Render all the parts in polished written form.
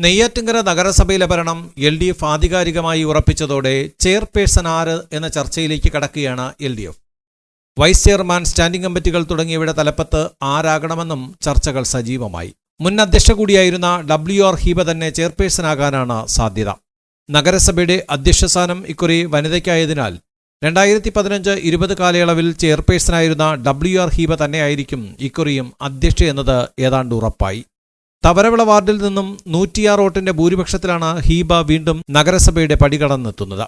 നെയ്യാറ്റിൻകര നഗരസഭയിലെ ഭരണം LDF ആധികാരികമായി ഉറപ്പിച്ചതോടെ ചെയർപേഴ്സൺ ആര് എന്ന ചർച്ചയിലേക്ക് കടക്കുകയാണ് LDF. വൈസ് ചെയർമാൻ, സ്റ്റാൻഡിംഗ് കമ്മിറ്റികൾ തുടങ്ങിയവയുടെ തലപ്പത്ത് ആരാകണമെന്നും ചർച്ചകൾ സജീവമായി. മുൻ അധ്യക്ഷ കൂടിയായിരുന്ന WR ഹീബ തന്നെ ചെയർപേഴ്സണാകാനാണ് സാധ്യത. നഗരസഭയുടെ അധ്യക്ഷസ്ഥാനം ഇക്കുറി വനിതയ്ക്കായതിനാൽ 2015-20 കാലയളവിൽ ചെയർപേഴ്സണായിരുന്ന WR ഹീബ തന്നെയായിരിക്കും ഇക്കുറിയും അധ്യക്ഷയെന്നത് ഏതാണ്ട് ഉറപ്പായി. തവരവിള വാർഡിൽ നിന്നും 106 വോട്ടിന്റെ ഭൂരിപക്ഷത്തിലാണ് ഹീബ വീണ്ടും നഗരസഭയുടെ പടികടന്നെത്തുന്നത്.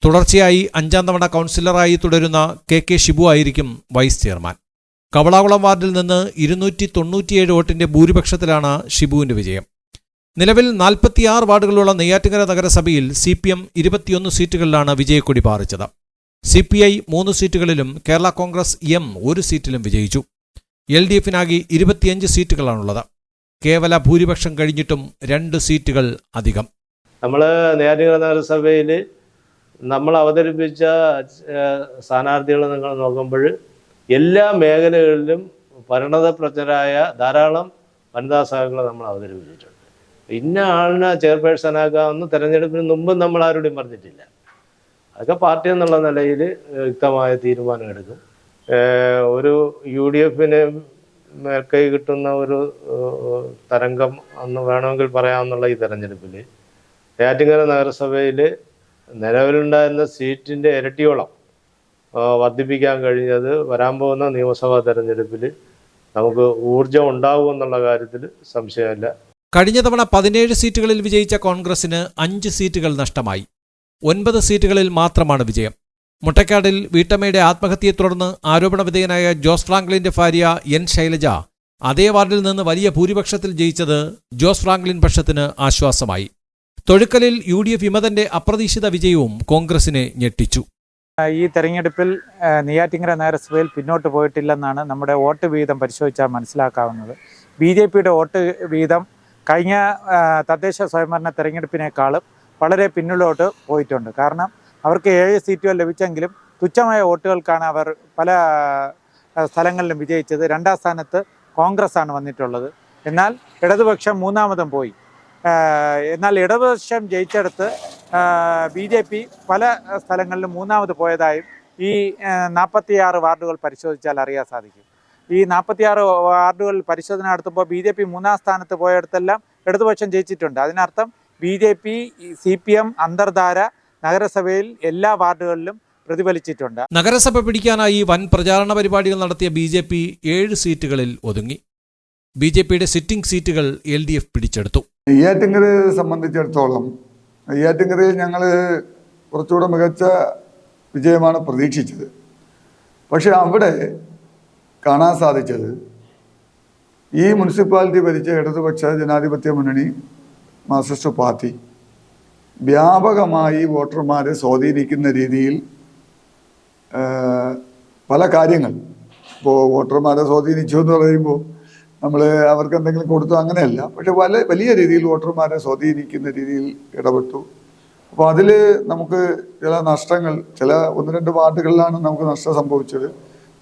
തുടർച്ചയായി 5ാം തവണ കൗൺസിലറായി തുടരുന്ന KK ഷിബു ആയിരിക്കും വൈസ് ചെയർമാൻ. കവളാകുളം വാർഡിൽ നിന്ന് 297 വോട്ടിന്റെ ഭൂരിപക്ഷത്തിലാണ് ഷിബുവിന്റെ വിജയം. നിലവിൽ 46 വാർഡുകളുള്ള നെയ്യാറ്റിൻകര നഗരസഭയിൽ CPM 21 സീറ്റുകളിലാണ് വിജയക്കൊടി പാറിച്ചത്. CPI 3 സീറ്റുകളിലും കേരള കോൺഗ്രസ് M 1 സീറ്റിലും വിജയിച്ചു. LDFനാകെ 25 സീറ്റുകളാണുള്ളത്. കേവല ഭൂരിപക്ഷം കഴിഞ്ഞിട്ടും 2 സീറ്റുകൾ അധികം. നമ്മൾ നെയ്യാറ്റിൻകര നഗരസഭയിൽ നമ്മൾ അവതരിപ്പിച്ച സ്ഥാനാർത്ഥികൾ നിങ്ങൾ നോക്കുമ്പോൾ എല്ലാ മേഖലകളിലും പരിണതപ്രജ്ഞരായ ധാരാളം വനിതാ സഖാക്കളെ നമ്മൾ അവതരിപ്പിച്ചിട്ടുണ്ട്. ഇന്ന ആളിനെ ചെയർപേഴ്സണാക്കാമെന്ന് തെരഞ്ഞെടുപ്പിന് മുമ്പ് നമ്മൾ ആരോടും പറഞ്ഞിട്ടില്ല. അതൊക്കെ പാർട്ടി എന്നുള്ള നിലയിൽ വ്യക്തമായ തീരുമാനമെടുക്കും. ഒരു UDFന് മേൽക്കൈ കിട്ടുന്ന ഒരു തരംഗം എന്ന് വേണമെങ്കിൽ പറയാമെന്നുള്ള ഈ തെരഞ്ഞെടുപ്പിൽ നെയ്യാറ്റിൻകര നഗരസഭയിൽ നിലവിലുണ്ടായിരുന്ന സീറ്റിൻ്റെ ഇരട്ടിയോളം വർദ്ധിപ്പിക്കാൻ കഴിഞ്ഞത് വരാൻ പോകുന്ന നിയമസഭാ തെരഞ്ഞെടുപ്പിൽ നമുക്ക് ഊർജം ഉണ്ടാകുമെന്നുള്ള കാര്യത്തിൽ സംശയമില്ല. കഴിഞ്ഞ തവണ 17 സീറ്റുകളിൽ വിജയിച്ച കോൺഗ്രസിന് 5 സീറ്റുകൾ നഷ്ടമായി. 9 സീറ്റുകളിൽ മാത്രമാണ് വിജയം. മുട്ടക്കാടിൽ വീട്ടമ്മയുടെ ആത്മഹത്യയെ തുടർന്ന് ആരോപണ വിധേയനായ ജോസ് ഫ്രാങ്ക്ലിന്റെ ഭാര്യ N ശൈലജ അതേ വാർഡിൽ നിന്ന് വലിയ ഭൂരിപക്ഷത്തിൽ ജയിച്ചത് ജോസ് ഫ്രാങ്ക്ലിൻ പക്ഷത്തിന് ആശ്വാസമായി. തൊഴുക്കലിൽ UDF വിമതന്റെ അപ്രതീക്ഷിത വിജയവും കോൺഗ്രസിനെ ഞെട്ടിച്ചു. ഈ തെരഞ്ഞെടുപ്പിൽ നെയ്യാറ്റിൻകര നഗരസഭയിൽ പിന്നോട്ട് പോയിട്ടില്ലെന്നാണ് നമ്മുടെ വോട്ട് വീതം പരിശോധിച്ചാൽ മനസ്സിലാക്കാവുന്നത്. BJPയുടെ വോട്ട് വീതം കഴിഞ്ഞ തദ്ദേശ സ്വയംഭരണ തെരഞ്ഞെടുപ്പിനേക്കാളും വളരെ പിന്നിലോട്ട് പോയിട്ടുണ്ട്. കാരണം അവർക്ക് 7 സീറ്റുകൾ ലഭിച്ചെങ്കിലും തുച്ഛമായ വോട്ടുകൾക്കാണ് അവർ പല സ്ഥലങ്ങളിലും വിജയിച്ചത്. 2ാം സ്ഥാനത്ത് കോൺഗ്രസ് ആണ് വന്നിട്ടുള്ളത്. എന്നാൽ ഇടതുപക്ഷം 3ാമതും പോയി. എന്നാൽ ഇടതുപക്ഷം ജയിച്ചെടുത്ത് BJP പല സ്ഥലങ്ങളിലും 3ാമത് പോയതായും ഈ 46 വാർഡുകൾ പരിശോധിച്ചാൽ അറിയാൻ സാധിക്കും. ഈ 46 വാർഡുകൾ പരിശോധന നടത്തുമ്പോൾ BJP 3ാം സ്ഥാനത്ത് പോയയിടത്തെല്ലാം ഇടതുപക്ഷം ജയിച്ചിട്ടുണ്ട്. അതിനർത്ഥം BJP CPM അന്തർധാര നഗരസഭയിൽ എല്ലാ വാർഡുകളിലും പ്രതിഫലിച്ചിട്ടുണ്ട്. നഗരസഭ പിടിക്കാനായി വൻ പ്രചാരണ പരിപാടികൾ നടത്തിയ BJP 7 സീറ്റുകളിൽ ഒതുങ്ങി. BJPയുടെ സിറ്റിംഗ് സീറ്റുകൾ LDF പിടിച്ചെടുത്തു. നെയ്യാറ്റിൻകരയെ സംബന്ധിച്ചിടത്തോളം നെയ്യാറ്റിൻകരയിൽ ഞങ്ങൾ കുറച്ചുകൂടെ മികച്ച വിജയമാണ് പ്രതീക്ഷിച്ചത്. പക്ഷെ അവിടെ കാണാൻ സാധിച്ചത് ഈ മുനിസിപ്പാലിറ്റി ഭരിച്ച ഇടതുപക്ഷ ജനാധിപത്യ മുന്നണി മാർക്സിസ്റ്റ് പാർട്ടി വ്യാപകമായി വോട്ടർമാരെ സ്വാധീനിക്കുന്ന രീതിയിൽ പല കാര്യങ്ങൾ. ഇപ്പോൾ വോട്ടർമാരെ സ്വാധീനിച്ചു എന്ന് പറയുമ്പോൾ നമ്മൾ അവർക്ക് എന്തെങ്കിലും കൊടുത്തു അങ്ങനെയല്ല. പക്ഷെ വലിയ രീതിയിൽ വോട്ടർമാരെ സ്വാധീനിക്കുന്ന രീതിയിൽ ഇടപെട്ടു. അപ്പോൾ അതിൽ നമുക്ക് ചില നഷ്ടങ്ങൾ, ചില 1-2 വാർഡുകളിലാണ് നമുക്ക് നഷ്ടം സംഭവിച്ചത്.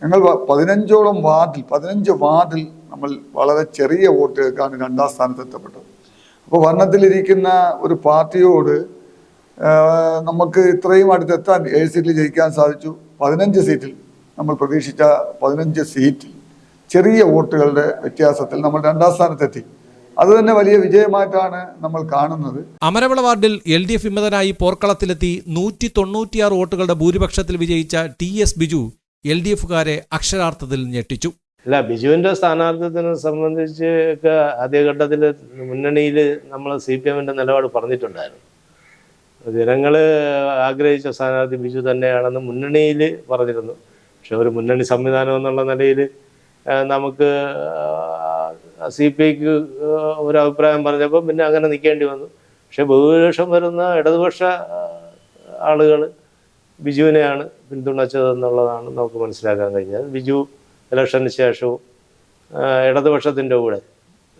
ഞങ്ങൾ 15 വാർഡിൽ നമ്മൾ വളരെ ചെറിയ വോട്ടുകൾക്കാണ് 2ാം സ്ഥാനത്ത് എത്തപ്പെട്ടത്. അപ്പോൾ ഭരണത്തിലിരിക്കുന്ന ഒരു പാർട്ടിയോട് നമുക്ക് ഇത്രയും അടുത്തെത്താൻ 7 സീറ്റിൽ ജയിക്കാൻ സാധിച്ചു. 15 സീറ്റിൽ നമ്മൾ പ്രതീക്ഷിച്ച 15 സീറ്റിൽ ചെറിയ വോട്ടുകളുടെ വ്യത്യാസത്തിൽ നമ്മൾ 2ാം സ്ഥാനത്തെത്തി. അത് തന്നെ വലിയ വിജയമായിട്ടാണ് നമ്മൾ കാണുന്നത്. അമരവിള വാർഡിൽ LDF വിമതനായി പോർക്കളത്തിലെത്തി 196 വോട്ടുകളുടെ ഭൂരിപക്ഷത്തിൽ വിജയിച്ച TS ബിജു LDFകാരെ അക്ഷരാർത്ഥത്തിൽ ഞെട്ടിച്ചു. അല്ല, ബിജുവിൻ്റെ സ്ഥാനാർത്ഥിത്വത്തിനെ സംബന്ധിച്ച് ഒക്കെ ആദ്യഘട്ടത്തിൽ മുന്നണിയിൽ നമ്മൾ CPMൻ്റെ നിലപാട് പറഞ്ഞിട്ടുണ്ടായിരുന്നു. ജനങ്ങൾ ആഗ്രഹിച്ച സ്ഥാനാർത്ഥി ബിജു തന്നെയാണെന്ന് മുന്നണിയിൽ പറഞ്ഞിരുന്നു. പക്ഷെ ഒരു മുന്നണി സംവിധാനം എന്നുള്ള നിലയിൽ നമുക്ക് CPIക്ക് ഒരു അഭിപ്രായം പറഞ്ഞപ്പോൾ പിന്നെ അങ്ങനെ നിൽക്കേണ്ടി വന്നു. പക്ഷെ ഭൂരിപക്ഷം വരുന്ന ഇടതുപക്ഷ ആളുകൾ ബിജുവിനെയാണ് പിന്തുണച്ചതെന്നുള്ളതാണ് നമുക്ക് മനസ്സിലാക്കാൻ കഴിഞ്ഞത്. ബിജു ഇലക്ഷന് ശേഷവും ഇടതുപക്ഷത്തിൻ്റെ കൂടെ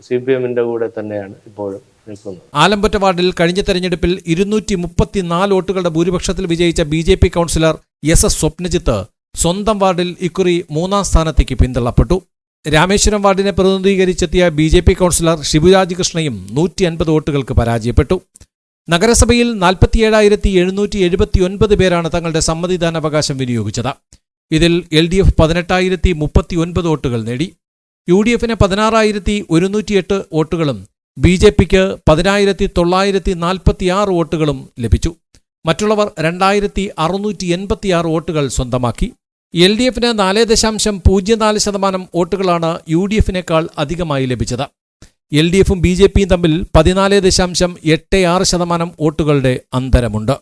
CPMൻ്റെ കൂടെ തന്നെയാണ് ഇപ്പോഴും നിൽക്കുന്നത്. ആലമ്പറ്റ വാർഡിൽ കഴിഞ്ഞ തെരഞ്ഞെടുപ്പിൽ 234 വോട്ടുകളുടെ ഭൂരിപക്ഷത്തിൽ വിജയിച്ച BJP കൗൺസിലർ SS സ്വപ്നജിത്ത് സ്വന്തം വാർഡിൽ ഇക്കുറി 3ാം സ്ഥാനത്തേക്ക് പിന്തള്ളപ്പെട്ടു. രാമേശ്വരം വാർഡിനെ പ്രതിനിധീകരിച്ചെത്തിയ BJP കൗൺസിലർ ഷിബുരാജ് കൃഷ്ണയും 150 വോട്ടുകൾക്ക് പരാജയപ്പെട്ടു. നഗരസഭയിൽ 47,779 പേരാണ് തങ്ങളുടെ സമ്മതിദാനാവകാശം വിനിയോഗിച്ചത്. ഇതിൽ LDF 18,039 വോട്ടുകൾ നേടി. UDFന് 16,108 വോട്ടുകളും BJPക്ക് 10,946 വോട്ടുകളും ലഭിച്ചു. മറ്റുള്ളവർ 2,686 വോട്ടുകൾ സ്വന്തമാക്കി. LDFന് 4.04% വോട്ടുകളാണ് UDFിനേക്കാൾ അധികമായി ലഭിച്ചത്. LDFും BJPയും തമ്മിൽ 14.86% വോട്ടുകളുടെ അന്തരമുണ്ട്.